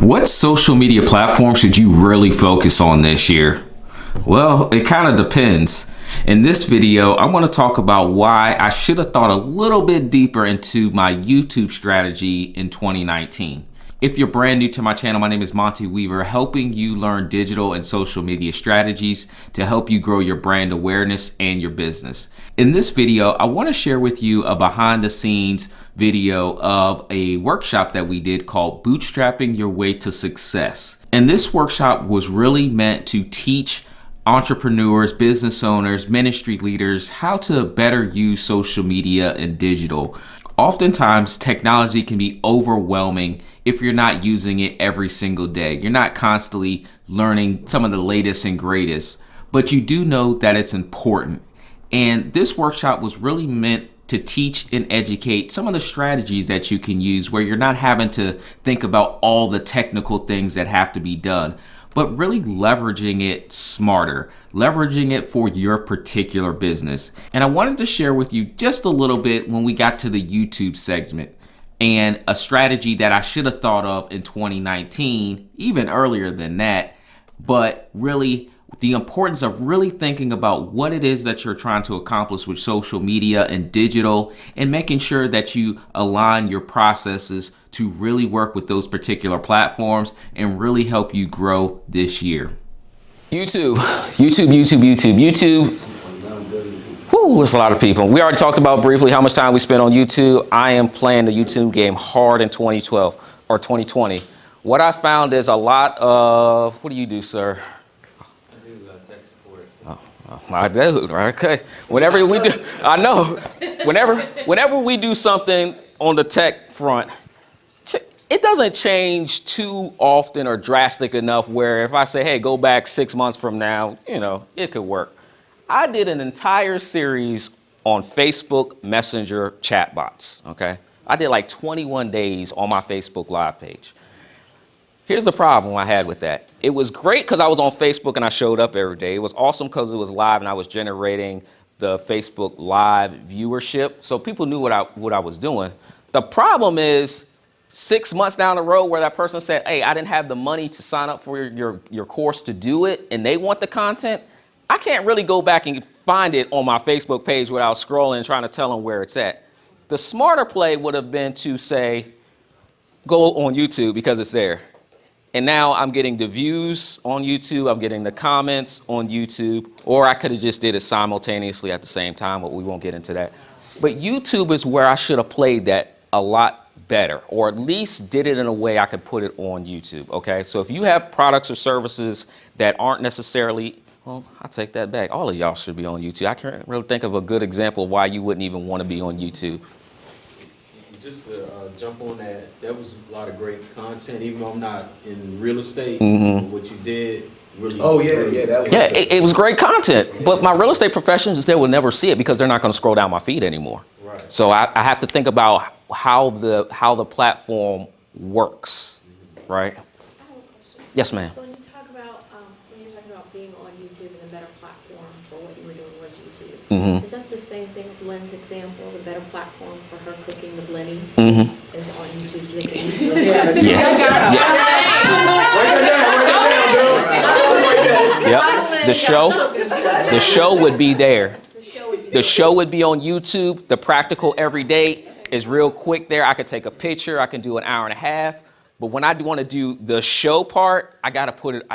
What social media platform should you really focus on this year? Well, it kind of depends. In this video, I want to talk about why I should have thought a little bit deeper into my YouTube strategy in 2019. If you're brand new to my channel, my name is Monty Weaver, helping you learn digital and social media strategies to help you grow your brand awareness and your business. In this video, I want to share with you a behind the scenes video of a workshop that we did called Bootstrapping Your Way to Success. And this workshop was really meant to teach entrepreneurs, business owners, ministry leaders how to better use social media and digital. Oftentimes, technology can be overwhelming if you're not using it every single day. You're not constantly learning some of the latest and greatest, but you do know that it's important. And this workshop was really meant to teach and educate some of the strategies that you can use where you're not having to think about all the technical things that have to be done, but really leveraging it smarter, leveraging it for your particular business. And I wanted to share with you just a little bit when we got to the YouTube segment and a strategy that I should have thought of in 2019, even earlier than that, but really the importance of really thinking about what it is that you're trying to accomplish with social media and digital, and making sure that you align your processes to really work with those particular platforms and really help you grow this year. YouTube. Whew, there's a lot of people. We already talked about briefly how much time we spent on YouTube. I am playing the YouTube game hard in 2012 or 2020. What I found is a lot of, what do you do, sir? My dude, right? Okay. Whenever we do, I know. Whenever we do something on the tech front, it doesn't change too often or drastic enough where if I say, hey, go back 6 months from now, you know, it could work. I did an entire series on Facebook Messenger chatbots. Okay. I did like 21 days on my Facebook Live page. Here's the problem I had with that. It was great because I was on Facebook and I showed up every day. It was awesome because it was live and I was generating the Facebook Live viewership. So people knew what I was doing. The problem is 6 months down the road where that person said, hey, I didn't have the money to sign up for your course to do it, and they want the content. I can't really go back and find it on my Facebook page without scrolling and trying to tell them where it's at. The smarter play would have been to say, go on YouTube because it's there. And now I'm getting the views on YouTube, I'm getting the comments on YouTube, or I could have just did it simultaneously at the same time, but we won't get into that. But YouTube is where I should have played that a lot better, or at least did it in a way I could put it on YouTube, okay? So if you have products or services that aren't necessarily, well, I'll take that back. All of y'all should be on YouTube. I can't really think of a good example of why you wouldn't even want to be on YouTube. Just to jump on that, that was a lot of great content, even though I'm not in real estate, what you did really... Oh, yeah, that was... Yeah, it was great content, but my real estate professionals, they will never see it because they're not going to scroll down my feed anymore. Right. So I have to think about how the platform works, right? I have a question. Yes, ma'am. So when you're talking about being on YouTube and a better platform for what you were doing was YouTube, is that the same thing with Lynn's example? The better platform for her cooking the Blurry is on YouTube, so they can use it. Yep. The show would be there. The show would be on YouTube. The practical every day is real quick there. I could take a picture. I can do an hour and a half. But when I want to do the show part, I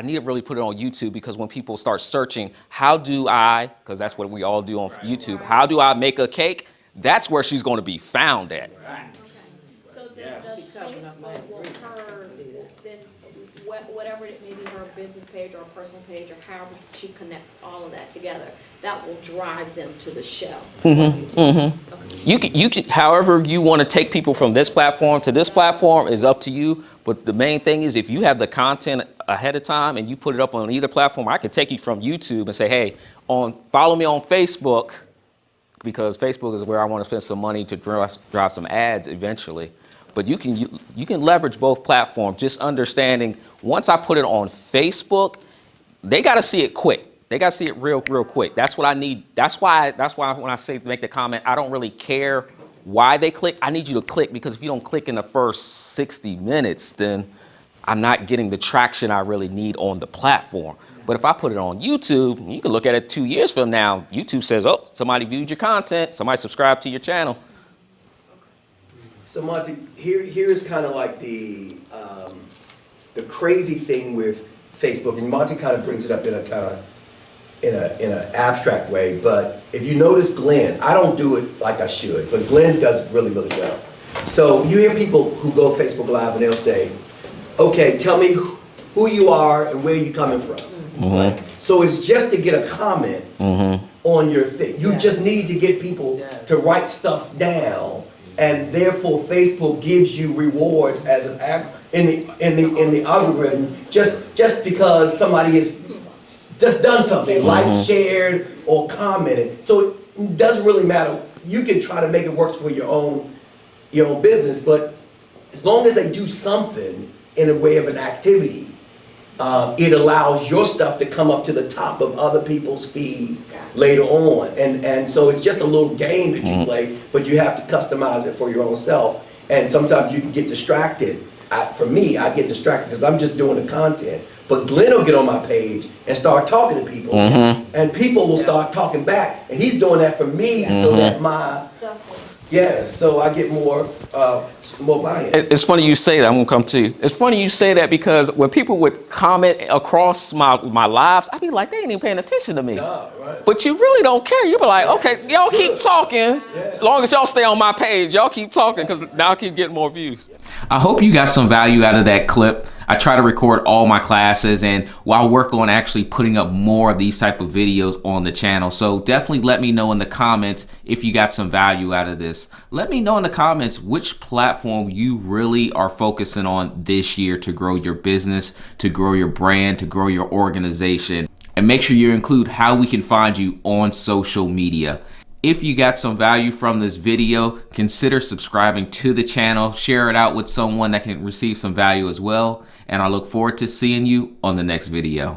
need to really put it on YouTube, because when people start searching, how do I, because that's what we all do on YouTube, how do I make a cake? That's where she's going to be found at. Okay. So then does Facebook, will her, then whatever it may be, her business page or a personal page or however she connects all of that together, that will drive them to the show. Okay. You can, however you want to take people from this platform to this platform is up to you. But the main thing is, if you have the content ahead of time and you put it up on either platform, I can take you from YouTube and say, hey, follow me on Facebook, because Facebook is where I want to spend some money to drive some ads eventually. But you can leverage both platforms. Just understanding, once I put it on Facebook, they got to see it quick. They got to see it real quick. That's what I need. That's why when I say make the comment, I don't really care why they click. I need you to click, because if you don't click in the first 60 minutes, then I'm not getting the traction I really need on the platform. But if I put it on YouTube, you can look at it 2 years from now. YouTube says, oh, somebody viewed your content, somebody subscribed to your channel. So Monty, here's kind of like the crazy thing with Facebook, and Monty kind of brings it up in a kind of in an abstract way. But if you notice Glenn, I don't do it like I should, but Glenn does it really, really well. So you hear people who go Facebook Live and they'll say, okay, tell me who you are and where you coming from. Right? So it's just to get a comment on your thing. You just need to get people to write stuff down, and therefore Facebook gives you rewards as an in the algorithm just because somebody has just done something, liked, shared, or commented. So it doesn't really matter. You can try to make it work for your own business, but as long as they do something in a way of an activity, it allows your stuff to come up to the top of other people's feed later on. And so it's just a little game that you play, but you have to customize it for your own self. And sometimes you can get distracted. For me, I get distracted because I'm just doing the content. But Glenn will get on my page and start talking to people. And people will start talking back. And he's doing that for me so that my... so I get more buy-in. It's funny you say that. I'm gonna come to you. It's funny you say that because when people would comment across my lives, I'd be like, they ain't even paying attention to me. No, right. But you really don't care. You be like, okay, y'all keep talking. As long as y'all stay on my page, y'all keep talking because now I keep getting more views. I hope you got some value out of that clip. I try to record all my classes, and while work on actually putting up more of these type of videos on the channel. So definitely let me know in the comments if you got some value out of this. Let me know in the comments which platform you really are focusing on this year to grow your business, to grow your brand, to grow your organization. And make sure you include how we can find you on social media. If you got some value from this video, consider subscribing to the channel, share it out with someone that can receive some value as well. And I look forward to seeing you on the next video.